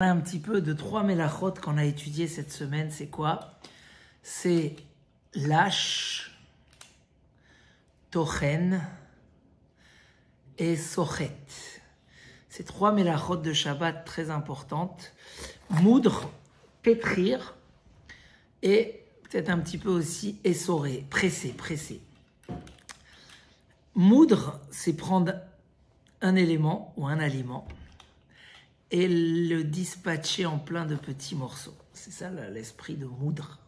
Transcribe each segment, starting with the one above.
Un petit peu de trois mélachot qu'on a étudié cette semaine, c'est quoi? C'est lâche, tochen et sochet. C'est trois mélachot de Shabbat très importantes. Moudre, pétrir et peut-être un petit peu aussi essorer, presser. Moudre, c'est prendre un élément ou un aliment et le dispatcher en plein de petits morceaux. C'est ça l'esprit de moudre.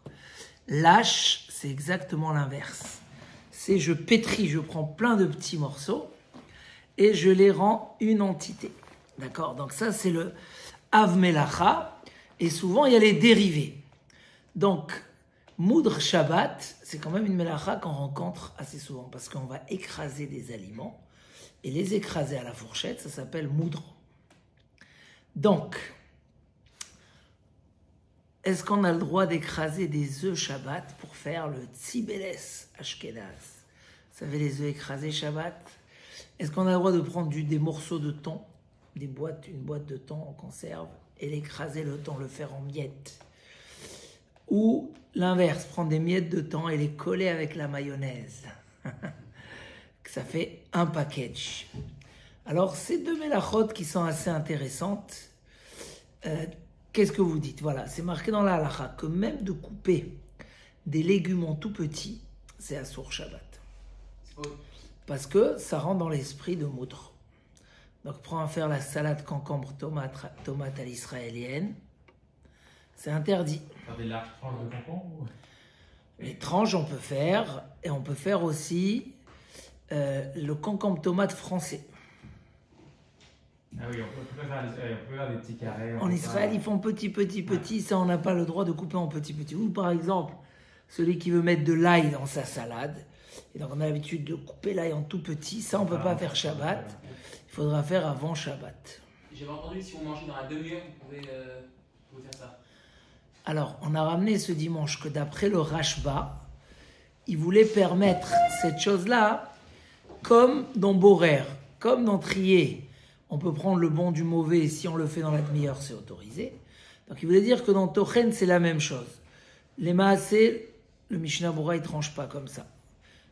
Lâche, c'est exactement l'inverse. C'est je pétris, je prends plein de petits morceaux et je les rends une entité. D'accord? Donc ça, c'est le Av Melacha. Et souvent, il y a les dérivés. Donc, moudre Shabbat, c'est quand même une Melacha qu'on rencontre assez souvent parce qu'on va écraser des aliments et les écraser à la fourchette, ça s'appelle moudre. Donc, est-ce qu'on a le droit d'écraser des œufs Shabbat pour faire le Tzibeles Ashkenaz? Vous savez, les œufs écrasés Shabbat. Est-ce qu'on a le droit de prendre des morceaux de thon, une boîte de thon en conserve, et l'écraser le thon, le faire en miettes? Ou l'inverse, prendre des miettes de thon et les coller avec la mayonnaise. Ça fait un package. Alors, ces deux mélachot qui sont assez intéressantes, qu'est-ce que vous dites? Voilà, c'est marqué dans la halakha que même de couper des légumes en tout petits, c'est assour Shabbat. Parce que ça rentre dans l'esprit de moudre. Donc, prends à faire la salade concombre tomate à l'israélienne, c'est interdit. Faire des larges tranches de concombre? Les tranches, on peut faire, et on peut faire aussi le concombre tomate français. Ah oui, on peut faire des petits carrés. En Israël, ils font petit, ça on n'a pas le droit de couper en petit. Ou par exemple, celui qui veut mettre de l'ail dans sa salade, et donc on a l'habitude de couper l'ail en tout petit, ça on ne peut pas faire Shabbat, il faudra faire avant Shabbat. J'avais entendu que si vous mangez dans la demi-heure, vous pouvez faire ça. Alors, on a ramené ce dimanche que d'après le Rashba, il voulait permettre cette chose-là comme dans Borer, comme dans Trier. On peut prendre le bon du mauvais et si on le fait dans la demi-heure, c'est autorisé. Donc il voulait dire que dans Tochen, c'est la même chose. Les Maasé, le Mishnah Bora, il ne tranche pas comme ça.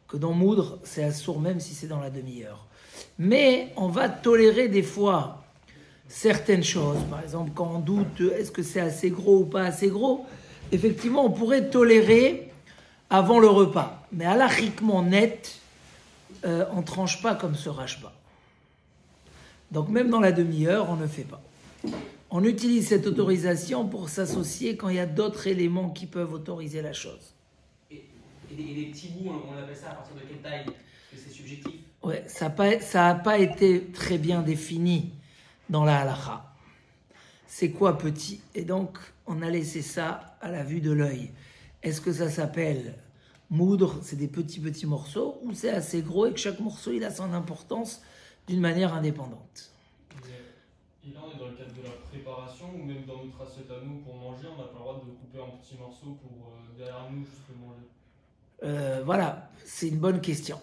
Que dans Moudre, c'est assourd même si c'est dans la demi-heure. Mais on va tolérer des fois certaines choses. Par exemple, quand on doute, est-ce que c'est assez gros ou pas assez gros? Effectivement, on pourrait tolérer avant le repas. Mais halachiquement net, on ne tranche pas comme ce Rashba. Donc même dans la demi-heure, on ne fait pas. On utilise cette autorisation pour s'associer quand il y a d'autres éléments qui peuvent autoriser la chose. Et les petits bouts, on appelle ça à partir de quelle taille? Parce que c'est subjectif. Ouais, ça n'a pas été très bien défini dans la halakha. C'est quoi petit? Et donc, on a laissé ça à la vue de l'œil. Est-ce que ça s'appelle moudre, c'est des petits morceaux, ou c'est assez gros et que chaque morceau, il a son importance d'une manière indépendante. Et là, on est dans le cadre de la préparation ou même dans notre assiette à nous pour manger, on n'a pas le droit de couper en petits morceaux pour derrière nous juste le manger. Voilà, c'est une bonne question.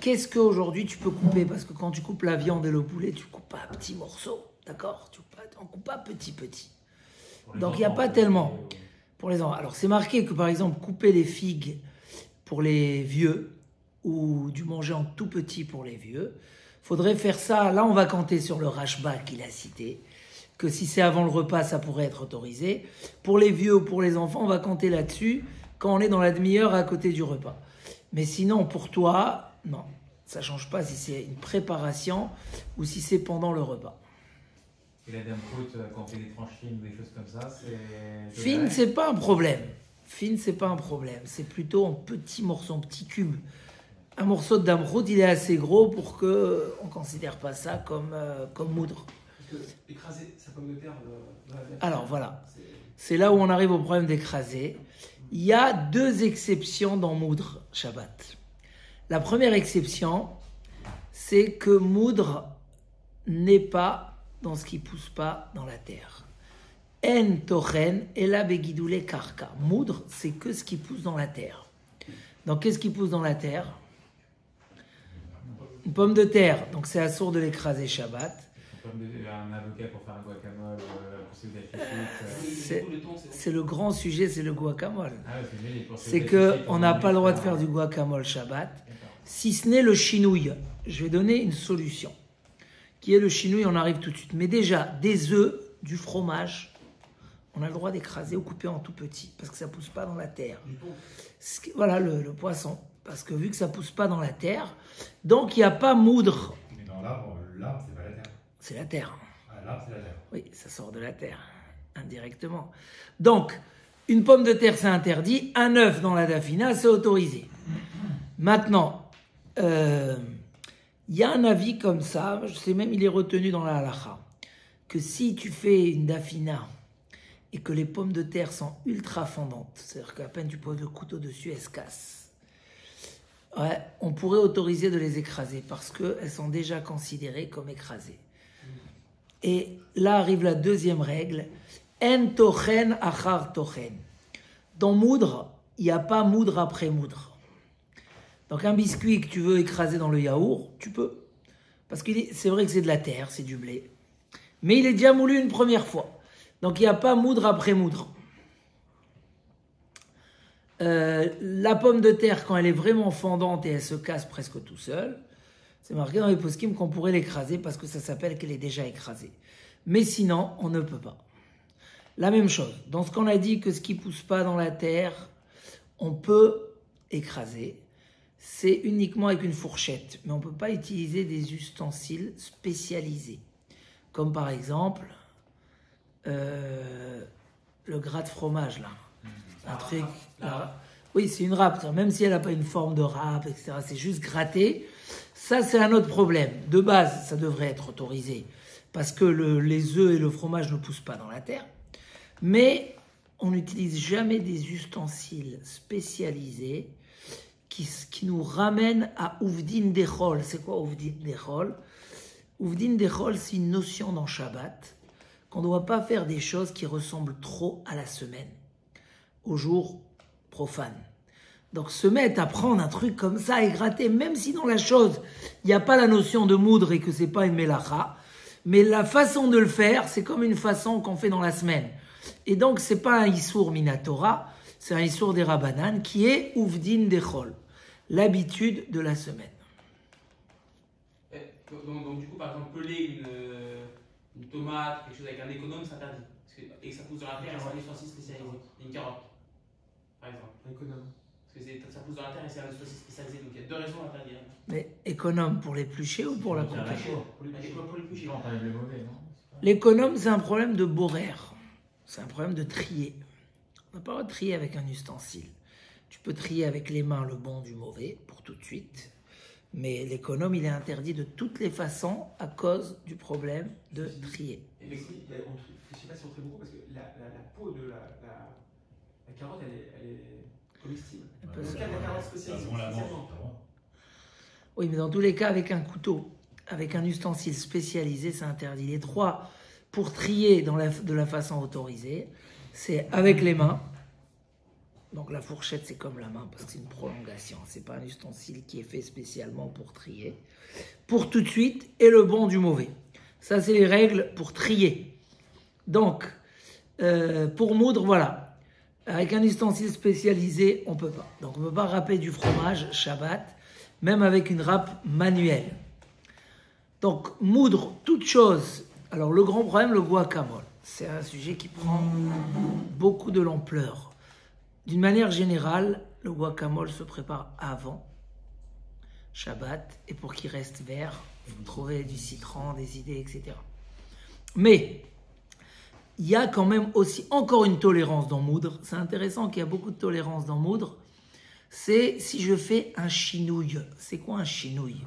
Qu'est-ce qu'aujourd'hui tu peux couper? Parce que quand tu coupes la viande et le poulet, tu coupes pas à petits morceaux, d'accord? On coupe pas petit. Donc il n'y a pas tellement pour les enfants. Alors c'est marqué que par exemple couper les figues pour les vieux, ou du manger en tout petit pour les vieux. Faudrait faire ça, là on va compter sur le Rashba qu'il a cité, que si c'est avant le repas, ça pourrait être autorisé. Pour les vieux ou pour les enfants, on va compter là-dessus quand on est dans la demi-heure à côté du repas. Mais sinon, pour toi, non, ça change pas si c'est une préparation ou si c'est pendant le repas. Et la dame haute, quand on fait des tranches fines ou des choses comme ça, c'est... Fine, c'est pas un problème. C'est plutôt en petits morceaux, en petits cubes. Un morceau de damrout, il est assez gros pour qu'on ne considère pas ça comme moudre. Parce que écraser sa pomme de terre... Alors voilà, c'est là où on arrive au problème d'écraser. Il y a deux exceptions dans moudre Shabbat. La première exception, c'est que moudre n'est pas dans ce qui ne pousse pas dans la terre. En tochen ela begidoule karka. Moudre, c'est que ce qui pousse dans la terre. Donc qu'est-ce qui pousse dans la terre? Une pomme de terre, donc c'est assourd de l'écraser Shabbat. comme un avocat pour faire un guacamole, pousser de la c'est le grand sujet, c'est le guacamole. Ah ouais, c'est qu'on n'a pas le droit de faire du guacamole Shabbat, si ce n'est le chinouille. Je vais donner une solution. Qui est le chinouille, on arrive tout de suite. Mais déjà, des œufs, du fromage, on a le droit d'écraser ou couper en tout petit, parce que ça ne pousse pas dans la terre. Voilà le poisson. Parce que vu que ça ne pousse pas dans la terre, donc il n'y a pas moudre. Mais dans l'arbre, c'est pas la terre. C'est la terre. Ah, l'arbre, c'est la terre. Oui, ça sort de la terre, indirectement. Donc, une pomme de terre, c'est interdit. Un œuf dans la dafina, c'est autorisé. Maintenant, il y a un avis comme ça, je sais même, il est retenu dans la halakha, que si tu fais une dafina et que les pommes de terre sont ultra fondantes, c'est-à-dire qu'à peine tu poses le couteau dessus, elles se cassent. Ouais, on pourrait autoriser de les écraser parce qu'elles sont déjà considérées comme écrasées. Et là arrive la deuxième règle. En tochen achar tochen. Dans moudre, il n'y a pas moudre après moudre. Donc un biscuit que tu veux écraser dans le yaourt, tu peux. Parce que c'est vrai que c'est de la terre, c'est du blé. Mais il est déjà moulu une première fois. Donc il n'y a pas moudre après moudre. La pomme de terre, quand elle est vraiment fondante et elle se casse presque tout seul, c'est marqué dans les poskim qu'on pourrait l'écraser parce que ça s'appelle qu'elle est déjà écrasée. Mais sinon, on ne peut pas. La même chose, dans ce qu'on a dit que ce qui ne pousse pas dans la terre, on peut écraser, c'est uniquement avec une fourchette. Mais on ne peut pas utiliser des ustensiles spécialisés. Comme par exemple, le gratte-fromage là. Un truc. Oui, c'est une râpe. Même si elle n'a pas une forme de râpe, etc. C'est juste gratté. Ça, c'est un autre problème. De base, ça devrait être autorisé parce que les œufs et le fromage ne poussent pas dans la terre. Mais on n'utilise jamais des ustensiles spécialisés qui nous ramènent à Ouvdin Dechol. C'est quoi Ouvdin Dechol? Ouvdin Dechol, c'est une notion dans Shabbat qu'on ne doit pas faire des choses qui ressemblent trop à la semaine, au jour profane. Donc se mettre à prendre un truc comme ça et gratter, même si dans la chose, il n'y a pas la notion de moudre et que c'est pas une melacha, mais la façon de le faire, c'est comme une façon qu'on fait dans la semaine. Et donc c'est pas un issour minatora, c'est un issour des Rabbanan qui est Ouvdin Dechol, l'habitude de la semaine. Donc du coup, par exemple, peler une tomate, quelque chose avec un économe, c'est interdit. Et que ça pousse dans la terre, et c'est un ustensile spécialisé. Une carotte, par exemple. Économe. Parce que ça pousse dans la terre et c'est un ustensile spécialisé. Donc il y a deux raisons d'interdire. Mais économe pour l'éplucher ou pour la couper? Pour l'éplucher. Non, t'enlèves le mauvais, non? L'économe, c'est un problème de borer. C'est un problème de trier. On n'a pas le droit de trier avec un ustensile. Tu peux trier avec les mains le bon du mauvais, pour tout de suite. Mais l'économe, il est interdit de toutes les façons à cause du problème de trier. Et mais si, je ne sais pas si on fait beaucoup parce que la peau de la carotte, elle est comestible. Ouais, donc, la carotte spécialisée. Oui, mais dans tous les cas, avec un couteau, avec un ustensile spécialisé, c'est interdit. Les trois, pour trier de la façon autorisée, c'est avec les mains. Donc la fourchette, c'est comme la main, parce que c'est une prolongation. C'est pas un ustensile qui est fait spécialement pour trier. Pour tout de suite, et le bon du mauvais. Ça, c'est les règles pour trier. Donc, pour moudre, voilà. Avec un ustensile spécialisé, on peut pas. Donc on ne peut pas râper du fromage, Shabbat, même avec une râpe manuelle. Donc, moudre, toute chose. Alors, le grand problème, le guacamole. C'est un sujet qui prend beaucoup de l'ampleur. D'une manière générale, le guacamole se prépare avant Shabbat. Et pour qu'il reste vert, il faut trouver du citron, des idées, etc. Mais, il y a quand même aussi encore une tolérance dans moudre. C'est intéressant qu'il y a beaucoup de tolérance dans moudre. C'est si je fais un chinouille. C'est quoi un chinouille?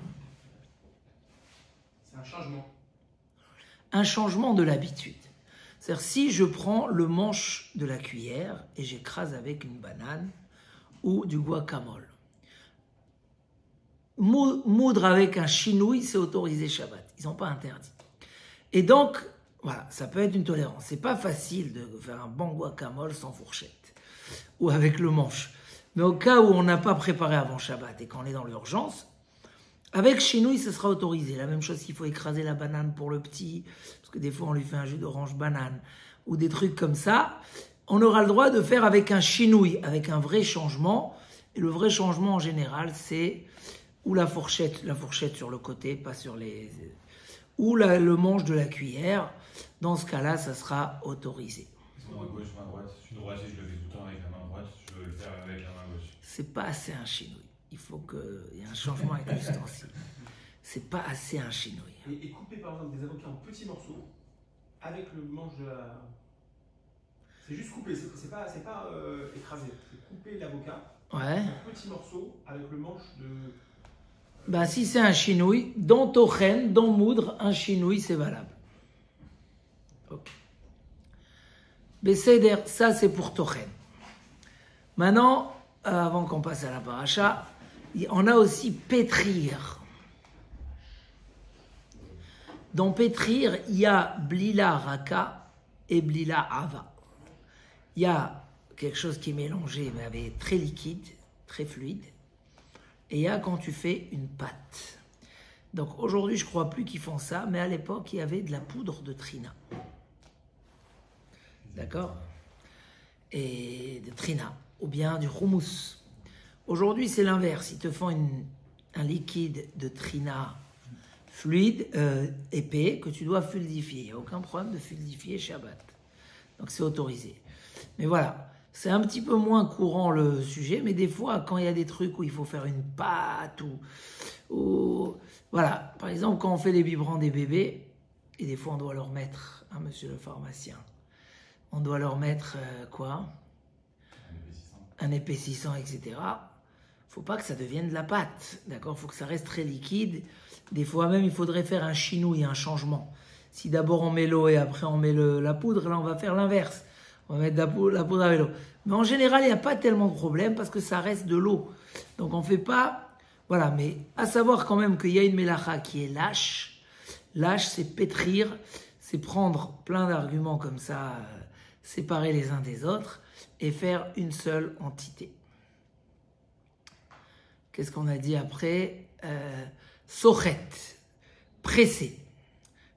C'est un changement. Un changement de l'habitude. C'est-à-dire si je prends le manche de la cuillère et j'écrase avec une banane ou du guacamole. Moudre avec un chinouille, c'est autorisé Shabbat. Ils n'ont pas interdit. Et donc, voilà, ça peut être une tolérance. C'est pas facile de faire un bon guacamole sans fourchette ou avec le manche. Mais au cas où on n'a pas préparé avant Shabbat et qu'on est dans l'urgence, Avec chenouille, ce sera autorisé. La même chose qu'il faut écraser la banane pour le petit, parce que des fois on lui fait un jus d'orange banane, ou des trucs comme ça. On aura le droit de faire avec un chenouille, avec un vrai changement. Et le vrai changement en général, c'est ou la fourchette sur le côté, pas sur les... ou le manche de la cuillère. Dans ce cas-là, ça sera autorisé. Main gauche, main droite. Je suis droitier, je le fais tout le temps avec la main droite. Je veux le faire avec la main gauche. C'est pas assez un chenouille. Il faut qu'il y ait un changement avec l'ustensile. C'est pas assez un chenouille. Et couper par exemple des avocats en petits morceaux avec le manche de la. C'est juste couper, c'est pas écraser. C'est couper l'avocat Ouais. en petits morceaux avec le manche de. Bah, si c'est un chenouille, dans tochen, dans moudre, un chenouille, c'est valable. Ok. Besséder, ça c'est pour tochen. Maintenant, avant qu'on passe à la paracha, on a aussi pétrir. Dans pétrir, il y a blila raka et blila ava. Il y a quelque chose qui est mélangé, mais très liquide, très fluide. Et il y a quand tu fais une pâte. Donc aujourd'hui, je ne crois plus qu'ils font ça, mais à l'époque, il y avait de la poudre de trina. D'accord? Et de trina, ou bien du houmous. Aujourd'hui, c'est l'inverse. Ils te font un liquide de trina fluide, épais, que tu dois fluidifier. Il n'y a aucun problème de fluidifier Shabbat. Donc c'est autorisé. Mais voilà, c'est un petit peu moins courant le sujet, mais des fois, quand il y a des trucs où il faut faire une pâte, ou voilà, par exemple, quand on fait les biberons des bébés, et des fois on doit leur mettre, hein, monsieur le pharmacien, on doit leur mettre quoi? Un épaississant, etc. Faut pas que ça devienne de la pâte, d'accord? Faut que ça reste très liquide. Des fois même, il faudrait faire un chinouille, un changement. Si d'abord on met l'eau et après on met la poudre, là on va faire l'inverse. On va mettre la poudre avec l'eau. Mais en général, il n'y a pas tellement de problème parce que ça reste de l'eau. Donc on ne fait pas... Voilà, mais à savoir quand même qu'il y a une mélacha qui est lâche. Lâche, c'est pétrir, c'est prendre plein d'arguments comme ça, séparer les uns des autres et faire une seule entité. Qu'est-ce qu'on a dit après? Sochet, pressé.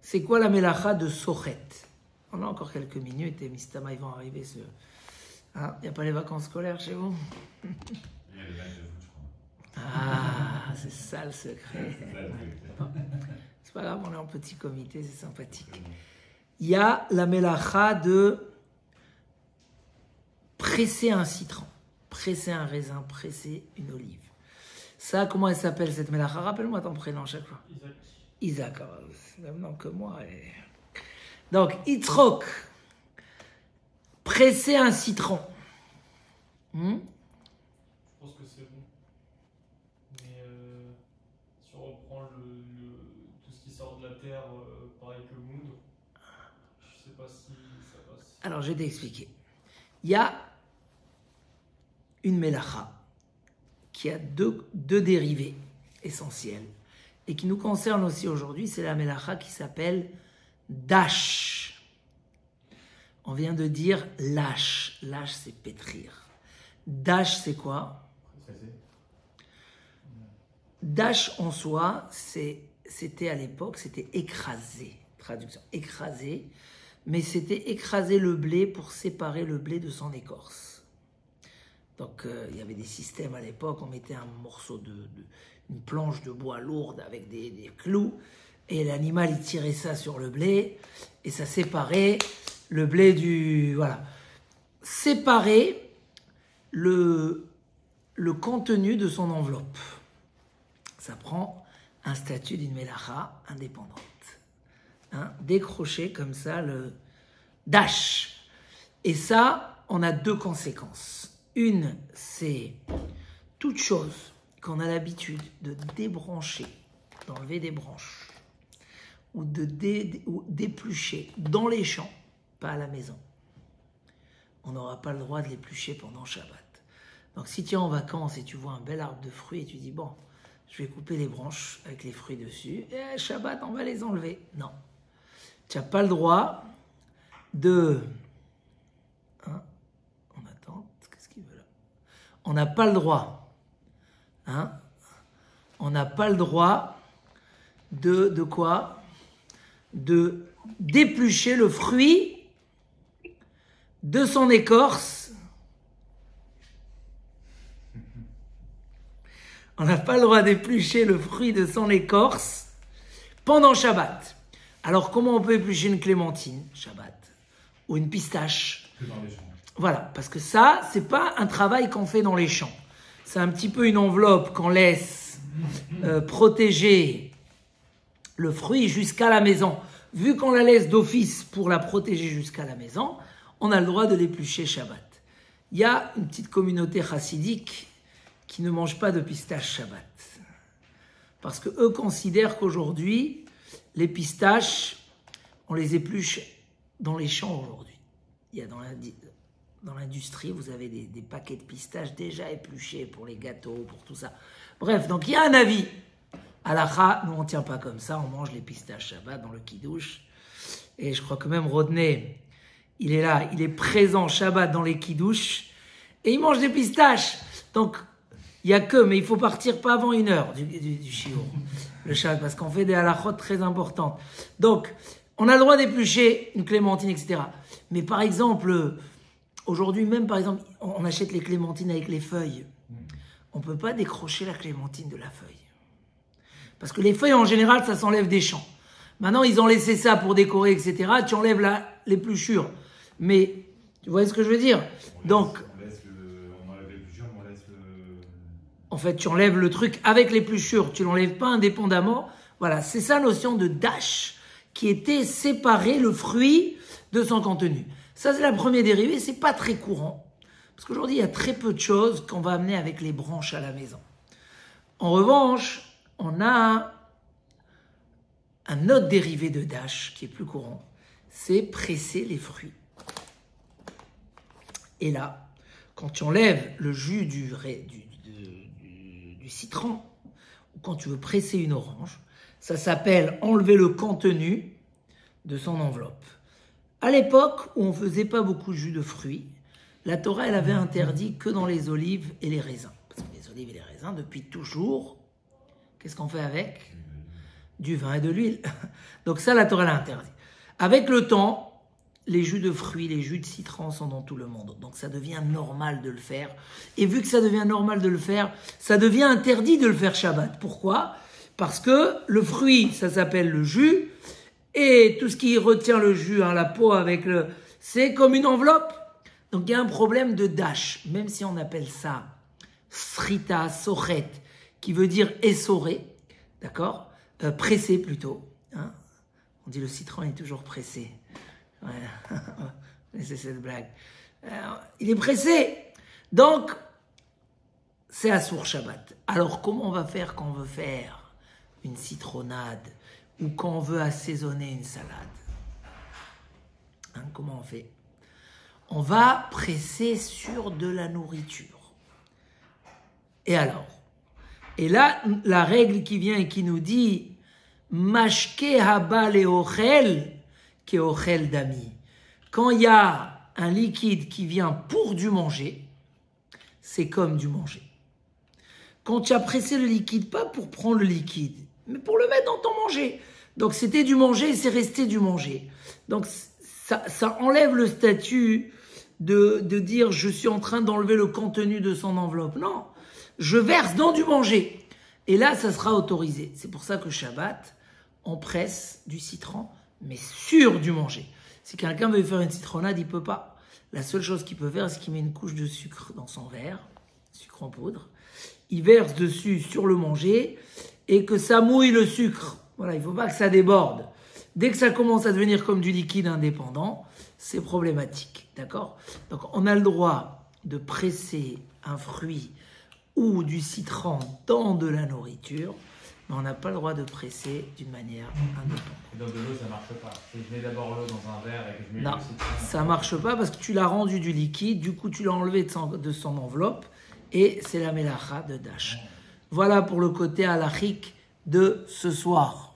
C'est quoi la mélacha de sochet? On a encore quelques minutes et Mistama, ils vont arriver. Il n'y a pas les vacances scolaires chez vous? Il y a les matchs de foot, je crois. Ah, c'est ça le secret. C'est pas grave, on est en petit comité, c'est sympathique. Il y a la mélacha de presser un citron, presser un raisin, presser une olive. Ça, comment elle s'appelle cette mélacha? Rappelle-moi ton prénom chaque fois. Isaac. C'est le même nom que moi. Donc, Yitzhok, presser un citron. Je pense que c'est bon. Mais si on reprend tout ce qui sort de la terre, pareil que le moudre, je sais pas si ça passe. Alors, je vais t'expliquer. Il y a une mélacha qui a deux dérivés essentiels et qui nous concerne aussi aujourd'hui. C'est la mélacha qui s'appelle dash. On vient de dire lâche. Lâche, c'est pétrir. Dash, c'est quoi? Dash en soi, c'était à l'époque, c'était écraser. Traduction, écraser. Mais c'était écraser le blé pour séparer le blé de son écorce. Donc, il y avait des systèmes à l'époque, on mettait un morceau une planche de bois lourde avec des clous, et l'animal, il tirait ça sur le blé, et ça séparait le blé du... Voilà. Séparer le contenu de son enveloppe. Ça prend un statut d'une mélacha indépendante. Hein, décrocher comme ça le dash. Et ça, on a deux conséquences. Une, c'est toute chose qu'on a l'habitude de débrancher, d'enlever des branches, ou d'éplucher dans les champs, pas à la maison. On n'aura pas le droit de l'éplucher pendant Shabbat. Donc si tu es en vacances et tu vois un bel arbre de fruits et tu dis, bon, je vais couper les branches avec les fruits dessus, et Shabbat, on va les enlever. Non. Tu n'as pas le droit de... Hein, on attend. Qu'est-ce qu'il veut là? On n'a pas le droit. Hein, on n'a pas le droit de quoi? De d'éplucher le fruit de son écorce. On n'a pas le droit d'éplucher le fruit de son écorce pendant Shabbat. Alors, comment on peut éplucher une clémentine, Shabbat, ou une pistache? Que dans les champs. Voilà, parce que ça, c'est pas un travail qu'on fait dans les champs. C'est un petit peu une enveloppe qu'on laisse protéger le fruit jusqu'à la maison. Vu qu'on la laisse d'office pour la protéger jusqu'à la maison, on a le droit de l'éplucher Shabbat. Il y a une petite communauté chassidique qui ne mange pas de pistaches Shabbat. Parce qu'eux considèrent qu'aujourd'hui, les pistaches, on les épluche dans les champs aujourd'hui. Il y a dans l'industrie, vous avez des paquets de pistaches déjà épluchés pour les gâteaux, pour tout ça. Bref, donc il y a un avis. Halakha, nous on ne tient pas comme ça, on mange les pistaches Shabbat dans le kiddush. Et je crois que même Rodney, il est là, il est présent Shabbat dans les kiddush, et il mange des pistaches. Donc, il n'y a que, mais il faut partir pas avant 1h du shiur, le Shabbat, parce qu'on fait des halakhot très importantes. Donc, on a le droit d'éplucher une clémentine, etc. Mais par exemple, aujourd'hui même, par exemple, on achète les clémentines avec les feuilles. On ne peut pas décrocher la clémentine de la feuille. Parce que les feuilles, en général, ça s'enlève des champs. Maintenant, ils ont laissé ça pour décorer, etc. Tu enlèves l'épluchure. Mais, tu vois ce que je veux dire? Donc, on enlève l'épluchure, mais on laisse le... En fait, tu enlèves le truc avec l'épluchure. Tu ne l'enlèves pas indépendamment. Voilà, c'est ça la notion de dash, qui était séparer le fruit de son contenu. Ça, c'est la première dérivée. C'est pas très courant. Parce qu'aujourd'hui, il y a très peu de choses qu'on va amener avec les branches à la maison. En revanche, on a un autre dérivé de dash qui est plus courant, c'est presser les fruits. Et là, quand tu enlèves le jus du citron, ou quand tu veux presser une orange, ça s'appelle enlever le contenu de son enveloppe. À l'époque où on ne faisait pas beaucoup de jus de fruits, la Torah, elle avait interdit que dans les olives et les raisins. Parce que les olives et les raisins, depuis toujours, qu'est-ce qu'on fait avec? Du vin et de l'huile. Donc ça, la Torah l'a interdit. Avec le temps, les jus de fruits, les jus de citron sont dans tout le monde. Donc ça devient normal de le faire. Et vu que ça devient normal de le faire, ça devient interdit de le faire Shabbat. Pourquoi? Parce que le fruit, ça s'appelle le jus. Et tout ce qui retient le jus, la peau avec c'est comme une enveloppe. Donc il y a un problème de dash. Même si on appelle ça srita, sochet, qui veut dire essorer, d'accord, pressé plutôt. Hein, on dit le citron est toujours pressé. Voilà. C'est cette blague. Il est pressé. Donc, c'est Assour Shabbat. Alors, comment on va faire quand on veut faire une citronnade ou quand on veut assaisonner une salade? Hein, comment on fait? On va presser sur de la nourriture. Et alors? Et là, la règle qui vient et qui nous dit Mashke haba leochel keochel dami. Quand il y a un liquide qui vient pour du manger, c'est comme du manger. Quand tu as pressé le liquide, pas pour prendre le liquide, mais pour le mettre dans ton manger. Donc c'était du manger et c'est resté du manger. Donc ça enlève le statut de dire je suis en train d'enlever le contenu de son enveloppe. Non. Je verse dans du manger. Et là, ça sera autorisé. C'est pour ça que Shabbat, on presse du citron, mais sur du manger. Si quelqu'un veut faire une citronnade, il ne peut pas. La seule chose qu'il peut faire, c'est qu'il met une couche de sucre dans son verre, sucre en poudre. Il verse dessus sur le manger et que ça mouille le sucre. Voilà, il ne faut pas que ça déborde. Dès que ça commence à devenir comme du liquide indépendant, c'est problématique. D'accord? Donc, on a le droit de presser un fruit ou du citron dans de la nourriture, mais on n'a pas le droit de presser d'une manière indépendante. Et dans de l'eau, ça ne marche pas. Si je mets d'abord l'eau dans un verre et que je mets Non, le citron... ça ne marche pas parce que tu l'as rendu du liquide, du coup tu l'as enlevé de son enveloppe, et c'est la mélacha de Dash. Voilà pour le côté halachique de ce soir.